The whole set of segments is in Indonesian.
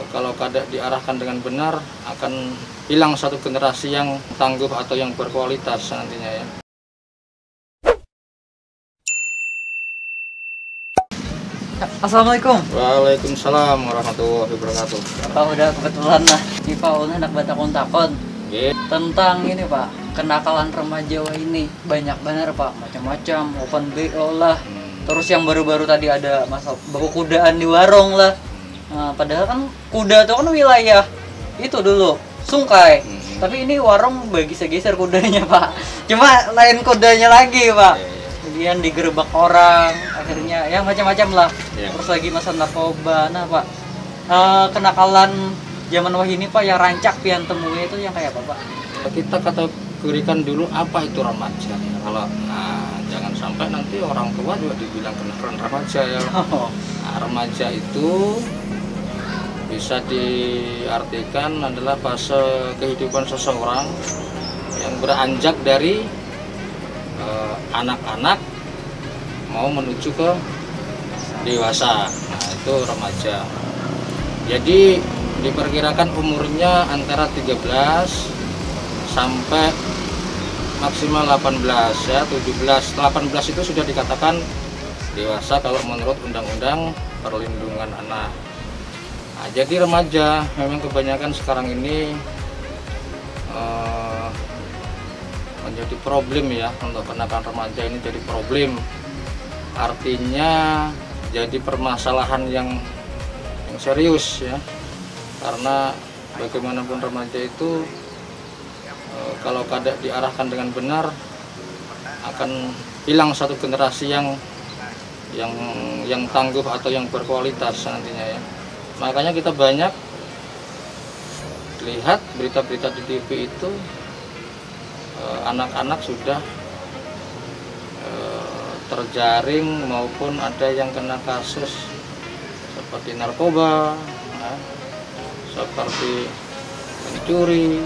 Kalau kada diarahkan dengan benar, akan hilang satu generasi yang tangguh atau yang berkualitas nantinya ya. Assalamualaikum. Waalaikumsalam warahmatullahi wabarakatuh. Pak, udah kebetulan lah. Ini Pak, udah anak takon-takon tentang ini Pak, kenakalan remaja ini banyak benar Pak, macam-macam, open BO lah. Terus yang baru-baru tadi ada masa baku kudaan di warung lah. Nah, padahal kan kuda itu kan wilayah itu dulu Sungkai. Tapi ini warung geser kudanya Pak. Cuma lain kudanya lagi Pak. Kemudian digerebek orang, akhirnya ya macam-macam lah. Terus lagi masa narkoba. Nah Pak, kenakalan zaman wahini Pak yang rancak pian temui itu yang kayak apa Pak? Kita kategorikan dulu apa itu remaja ya. Kalau jangan sampai nanti orang tua juga dibilang kenakalan remaja ya. Nah, remaja itu bisa diartikan adalah fase kehidupan seseorang yang beranjak dari anak-anak mau menuju ke dewasa. Nah, itu remaja. Jadi diperkirakan umurnya antara 13 sampai maksimal 18 ya. 18 itu sudah dikatakan dewasa kalau menurut Undang-Undang Perlindungan Anak. Nah, jadi remaja memang kebanyakan sekarang ini menjadi problem ya. Untuk kenakalan remaja ini jadi problem, artinya jadi permasalahan yang serius ya, karena bagaimanapun remaja itu kalau kada diarahkan dengan benar akan hilang satu generasi yang tangguh atau yang berkualitas nantinya ya. Makanya kita banyak lihat berita-berita di TV itu anak-anak sudah terjaring maupun ada yang kena kasus seperti narkoba, seperti mencuri,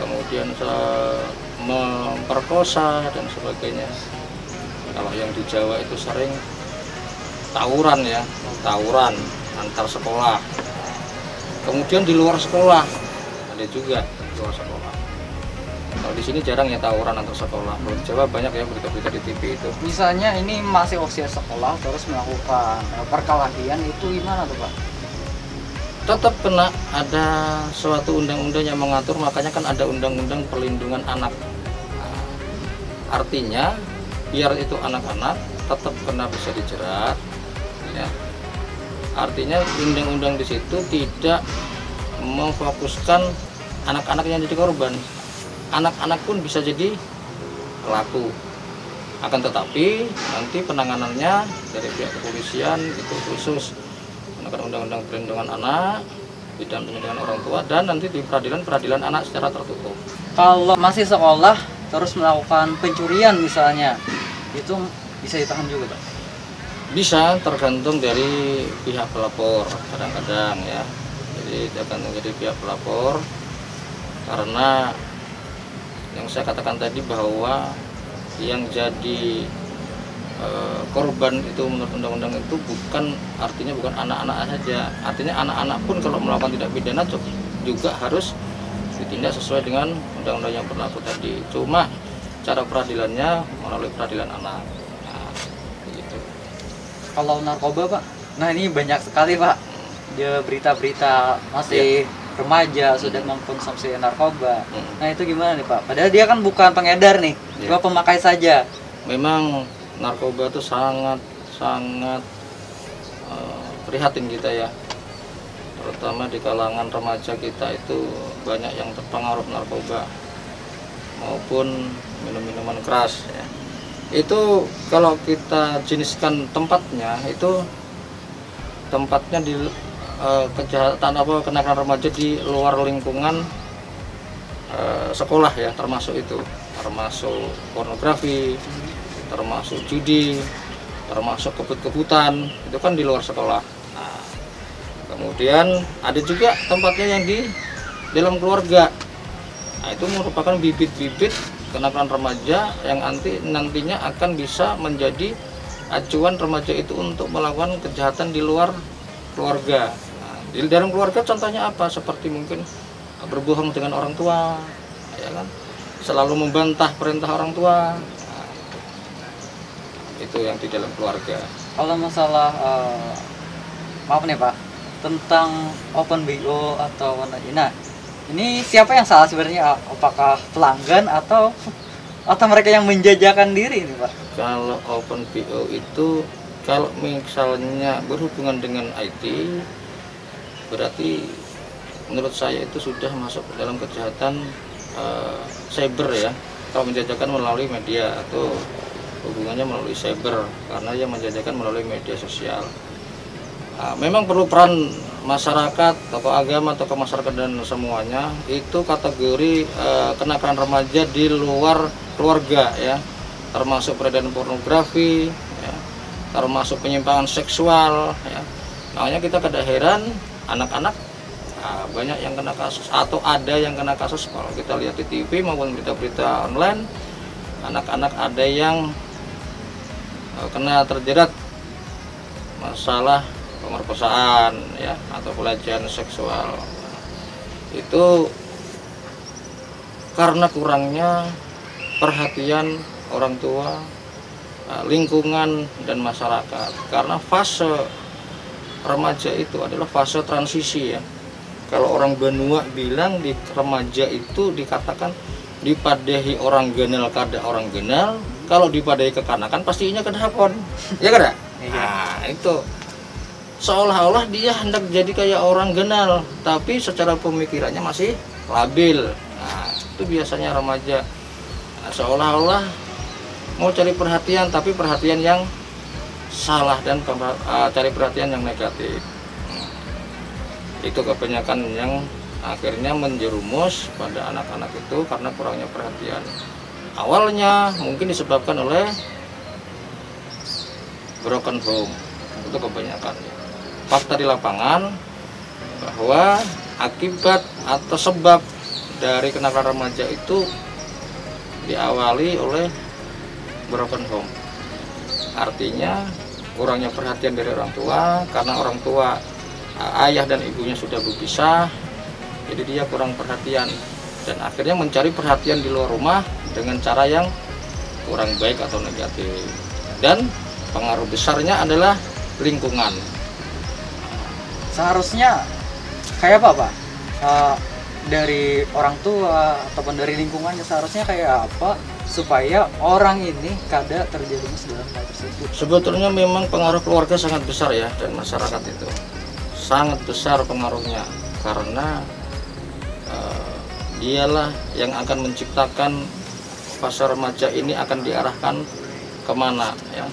kemudian memperkosa dan sebagainya. Kalau yang di Jawa itu sering tawuran ya, tawuran antar sekolah. Kemudian di luar sekolah ada juga di luar sekolah. Kalau di sini jarang ya tawuran antar sekolah. Kalau di Jawa banyak ya berita-berita di TV itu. Misalnya ini masih usia sekolah terus melakukan perkelahian, itu gimana tuh Pak? Tetap kena ada suatu undang-undang yang mengatur, makanya kan ada Undang-Undang Perlindungan Anak. Nah, artinya biar itu anak-anak tetap kena bisa dijerat ya. Artinya undang-undang di situ tidak memfokuskan anak-anak yang jadi korban. Anak-anak pun bisa jadi pelaku. Akan tetapi nanti penanganannya dari pihak kepolisian itu khusus menggunakan Undang-Undang Perlindungan Anak, didampingi dengan orang tua, dan nanti di peradilan anak secara tertutup. Kalau masih sekolah terus melakukan pencurian misalnya, itu bisa ditahan juga Pak? Bisa, tergantung dari pihak pelapor kadang-kadang ya. Jadi tergantung dari pihak pelapor, karena yang saya katakan tadi bahwa yang jadi korban itu menurut undang-undang itu artinya bukan anak-anak saja. Artinya anak-anak pun kalau melakukan tindak pidana juga harus ditindak sesuai dengan undang-undang yang berlaku tadi. Cuma cara peradilannya melalui peradilan anak. Nah, begitu. Kalau narkoba Pak, nah ini banyak sekali Pak, dia berita-berita masih remaja sudah mengkonsumsi narkoba. Nah itu gimana nih Pak? Padahal dia kan bukan pengedar nih, cuma pemakai saja. Memang narkoba itu sangat prihatin kita ya, terutama di kalangan remaja kita itu banyak yang terpengaruh narkoba maupun minum-minuman keras ya. Itu kalau kita jeniskan tempatnya, itu tempatnya di kejahatan kenakalan remaja di luar lingkungan sekolah ya, termasuk pornografi, termasuk judi, termasuk kebut-kebutan, itu kan di luar sekolah. Nah, kemudian ada juga tempatnya yang di dalam keluarga. Nah, itu merupakan bibit-bibit kenakalan remaja yang nantinya akan bisa menjadi acuan remaja itu untuk melakukan kejahatan di luar keluarga. Nah, Di dalam keluarga contohnya apa? Seperti mungkin berbohong dengan orang tua, ya kan? Selalu membantah perintah orang tua. Nah, itu yang di dalam keluarga. Kalau masalah maaf nih Pak, tentang open BO atau nah, ini siapa yang salah sebenarnya? Apakah pelanggan atau mereka yang menjajakan diri ini Pak? Kalau open BO itu kalau misalnya berhubungan dengan IT, berarti menurut saya itu sudah masuk dalam kejahatan cyber ya. Kalau menjajakan melalui media atau hubungannya melalui cyber, karena yang menjajakan melalui media sosial. Memang perlu peran masyarakat, tokoh agama, tokoh masyarakat dan semuanya. Itu kategori kenakalan remaja di luar keluarga ya, termasuk peredaran pornografi ya, termasuk penyimpangan seksual ya. Makanya kita kada heran anak-anak banyak yang kena kasus atau ada yang kena kasus. Kalau kita lihat di TV maupun berita-berita online, anak-anak ada yang kena terjerat masalah pemerkosaan ya atau pelecehan seksual. Itu karena kurangnya perhatian orang tua, lingkungan dan masyarakat. Karena fase remaja itu adalah fase transisi ya. Kalau orang Benua bilang di remaja itu dikatakan dipadahi orang genal kada orang genal, kalau dipadahi kekanakan pastinya kedahapon. Ya kada? Nah, itu seolah-olah dia hendak jadi kayak orang genal, tapi secara pemikirannya masih labil. Nah, itu biasanya remaja. Nah, seolah-olah mau cari perhatian, tapi perhatian yang salah dan cari perhatian yang negatif. Itu kebanyakan yang akhirnya menjerumus pada anak-anak itu karena kurangnya perhatian. Awalnya mungkin disebabkan oleh broken home, itu kebanyakan. Fakta di lapangan bahwa akibat atau sebab dari kenakalan remaja itu diawali oleh broken home. Artinya kurangnya perhatian dari orang tua, karena orang tua ayah dan ibunya sudah berpisah, jadi dia kurang perhatian dan akhirnya mencari perhatian di luar rumah dengan cara yang kurang baik atau negatif. Dan pengaruh besarnya adalah lingkungan. Seharusnya kayak apa Pak? Dari orang tua ataupun dari lingkungannya seharusnya kayak apa supaya orang ini kada terjerumus dalam hal tersebut? Sebetulnya memang pengaruh keluarga sangat besar ya, dan masyarakat itu sangat besar pengaruhnya, karena dialah yang akan menciptakan fase remaja ini akan diarahkan kemana ya.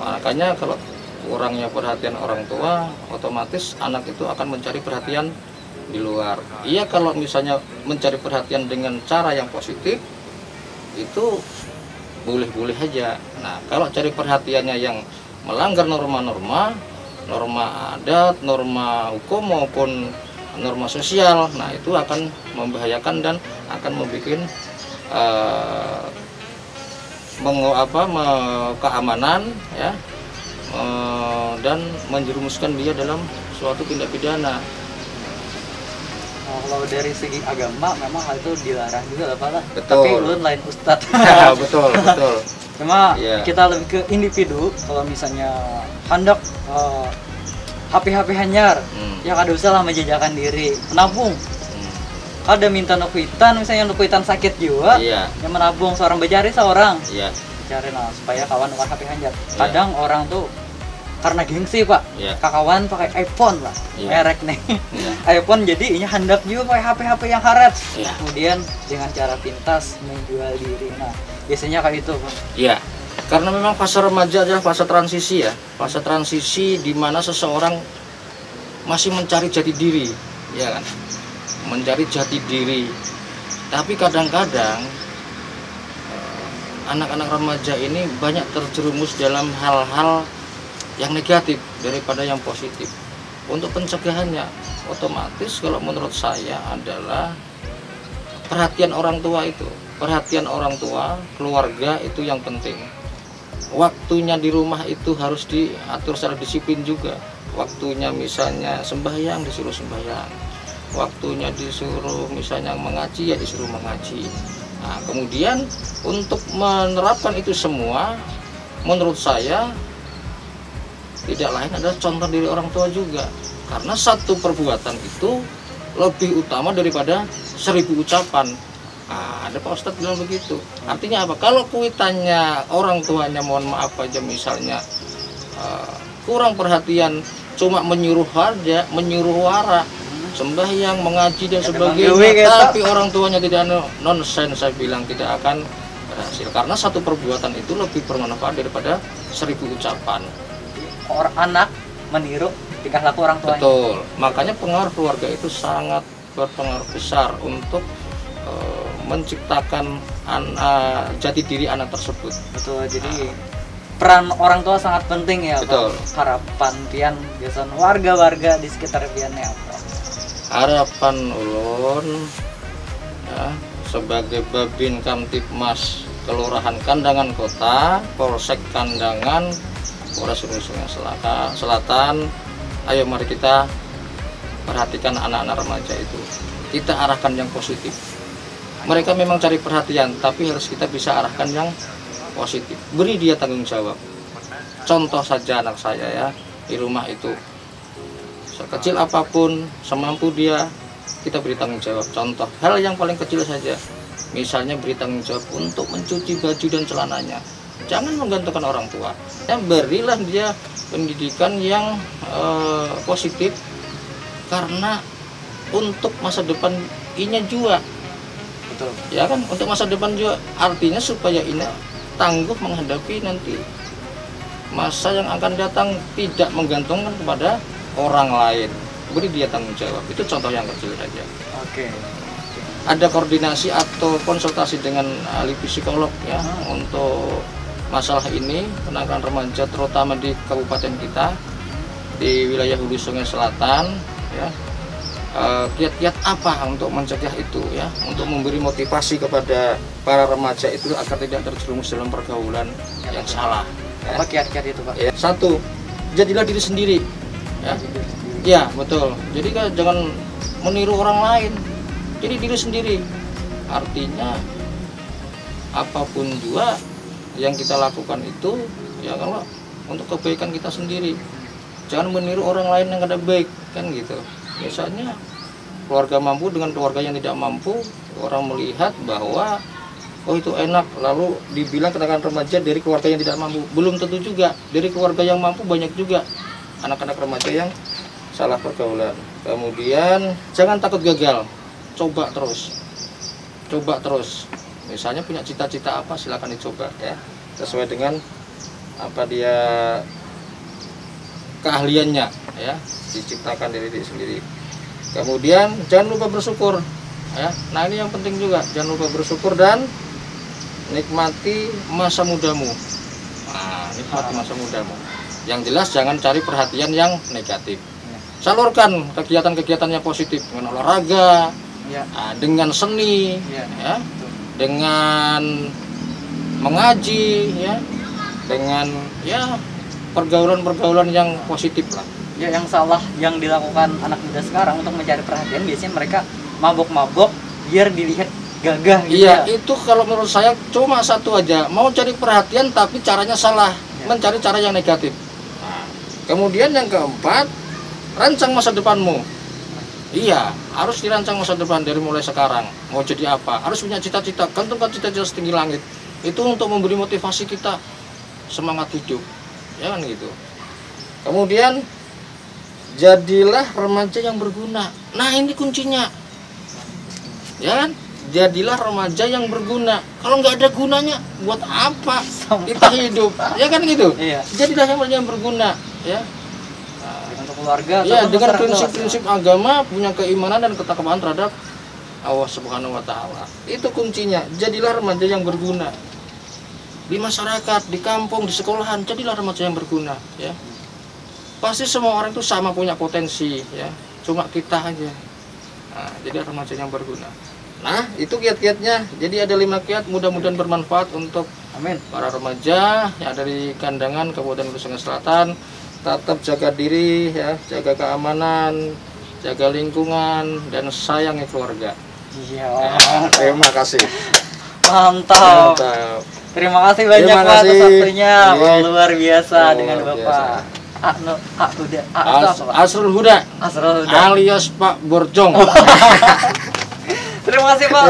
Makanya kalau kurangnya perhatian orang tua, otomatis anak itu akan mencari perhatian di luar. Iya, kalau misalnya mencari perhatian dengan cara yang positif itu boleh-boleh aja. Nah, kalau cari perhatiannya yang melanggar norma-norma, norma adat, norma hukum maupun norma sosial, nah itu akan membahayakan dan akan membuat keamanan ya, dan menjerumuskan dia dalam suatu tindak pidana. Kalau dari segi agama memang hal itu dilarang juga lah Pak. Betul. Tapi ulun lain ustadz. Betul, betul. Cuma Yeah. kita lebih ke individu. Kalau misalnya hendak HP hanyar, ya kada usah lah menjajakan diri, menabung. Kada minta nukuitan, misalnya nukuitan sakit jiwa, Iya. yang menabung seorang bejari seorang. Iya. Cari lah supaya kawan nukar HP hanyar. Kadang orang tuh karena gengsi Pak, Iya. kakawan pakai iPhone lah, Iya. merek nih. Iya. iPhone jadi ini hendak juga pakai HP yang karet. Iya. Kemudian dengan cara pintas menjual diri. Nah, biasanya kayak itu Pak. Iya. Karena memang fase remaja adalah fase transisi ya, fase transisi di mana seseorang masih mencari jati diri, ya kan? Mencari jati diri. Tapi kadang-kadang anak-anak remaja ini banyak terjerumus dalam hal-hal yang negatif daripada yang positif. Untuk pencegahannya, otomatis kalau menurut saya adalah perhatian orang tua itu. Perhatian orang tua, keluarga itu yang penting. Waktunya di rumah itu harus diatur secara disiplin juga. waktunya misalnya sembahyang disuruh sembahyang, waktunya disuruh misalnya mengaji ya disuruh mengaji. Nah, kemudian untuk menerapkan itu semua menurut saya tidak lain adalah contoh dari orang tua juga, karena satu perbuatan itu lebih utama daripada 1000 ucapan. Nah, ada Pak Ustadz bilang begitu. Artinya apa? Kalau kuitannya orang tuanya mohon maaf aja misalnya kurang perhatian, cuma menyuruh harga, menyuruh wara, sembahyang, mengaji dan sebagainya, tapi orang tuanya tidak nonsen, saya bilang tidak akan berhasil. Karena satu perbuatan itu lebih bermanfaat daripada 1000 ucapan. Orang anak meniru tingkah laku orang tuanya. Betul. Makanya pengaruh keluarga itu sangat berpengaruh besar untuk menciptakan jati diri anak tersebut. Betul. Jadi peran orang tua sangat penting ya. Betul. Pak. Harapan pian biasanya warga-warga di sekitar piannya apa? Harapan ulun ya, sebagai Babin Kamtibmas Kelurahan Kandangan Kota, Polsek Kandangan, Polres Sungai Selatan, ayo mari kita perhatikan anak-anak remaja itu. Kita arahkan yang positif. Mereka memang cari perhatian, tapi harus kita bisa arahkan yang positif. Beri dia tanggung jawab. Contoh saja anak saya ya, di rumah itu. Sekecil apapun, semampu dia, kita beri tanggung jawab. Contoh, hal yang paling kecil saja. Misalnya beri tanggung jawab untuk mencuci baju dan celananya. Jangan menggantungkan orang tua. Dan berilah dia pendidikan yang positif, karena untuk masa depan inya juga. Betul. Ya kan, untuk masa depan juga, artinya supaya ini tangguh menghadapi nanti masa yang akan datang, tidak menggantungkan kepada orang lain. Beri dia tanggung jawab. Itu contoh yang kecil saja. Oke. Ada koordinasi atau konsultasi dengan ahli psikolog ya untuk masalah ini, penanganan remaja terutama di kabupaten kita, di wilayah Hulu Sungai Selatan ya. Kiat-kiat apa untuk mencegah itu ya, untuk memberi motivasi kepada para remaja itu agar tidak terjerumus dalam pergaulan yang salah ya. Apa kiat-kiat itu Pak? Ya, satu, jadilah diri sendiri ya. Ya betul, jadi kan jangan meniru orang lain, jadi diri sendiri. Artinya apapun juga yang kita lakukan itu ya kalau untuk kebaikan kita sendiri, jangan meniru orang lain yang kada baik kan gitu. Misalnya keluarga mampu dengan keluarga yang tidak mampu, orang melihat bahwa oh itu enak, lalu dibilang kenakalan remaja dari keluarga yang tidak mampu. Belum tentu juga, dari keluarga yang mampu banyak juga anak-anak remaja yang salah pergaulan. Kemudian jangan takut gagal, coba terus. Misalnya punya cita-cita apa, silakan dicoba ya, sesuai dengan apa dia keahliannya ya, diciptakan dari diri sendiri. Kemudian jangan lupa bersyukur ya. Nah ini yang penting juga, jangan lupa bersyukur dan nikmati masa mudamu. Nah, nikmati masa mudamu. Yang jelas jangan cari perhatian yang negatif. Salurkan kegiatan-kegiatannya positif dengan olahraga, Ya. Dengan seni, ya, dengan mengaji, ya, dengan ya pergaulan-pergaulan yang positif lah. Ya, yang salah yang dilakukan anak muda sekarang untuk mencari perhatian, biasanya mereka mabok-mabok biar dilihat gagah gitu. Iya, itu kalau menurut saya cuma satu aja, mau cari perhatian tapi caranya salah, mencari cara yang negatif. Nah, kemudian yang keempat, rancang masa depanmu. Iya, harus dirancang masa depan dari mulai sekarang. Mau jadi apa? Harus punya cita-cita, gantungkan cita-cita setinggi langit. Itu untuk memberi motivasi kita semangat hidup, ya kan gitu. Kemudian jadilah remaja yang berguna. Nah ini kuncinya, ya kan? Jadilah remaja yang berguna. Kalau nggak ada gunanya, buat apa kita hidup? Ya kan gitu. Iya. Jadilah remaja yang berguna, ya. Untuk keluarga, Ya, dengan masyarakat prinsip-prinsip agama, punya keimanan dan ketakwaan terhadap Allah Subhanahu wa Ta'ala. Itu kuncinya. Jadilah remaja yang berguna di masyarakat, di kampung, di sekolahan. Jadilah remaja yang berguna, ya. Pasti semua orang itu sama punya potensi, ya. Cuma kita aja. Nah, jadi remaja yang berguna. Nah, itu kiat-kiatnya. Jadi ada 5 kiat, mudah-mudahan bermanfaat untuk Amin. para remaja yang ada di Kandangan, Kabupaten Hulu Sungai Selatan. tetap jaga diri ya, jaga keamanan, jaga lingkungan, dan sayangi keluarga. Iya. Terima kasih. Mantap. Mantap. Terima kasih banyak Terima Pak atas kasih. waktunya. Wah, Iya. luar biasa Luar dengan biasa. Bapak. Itu apa, Pak? Asrul Huda Asrul Huda. alias Pak Borjong. Terima kasih Pak.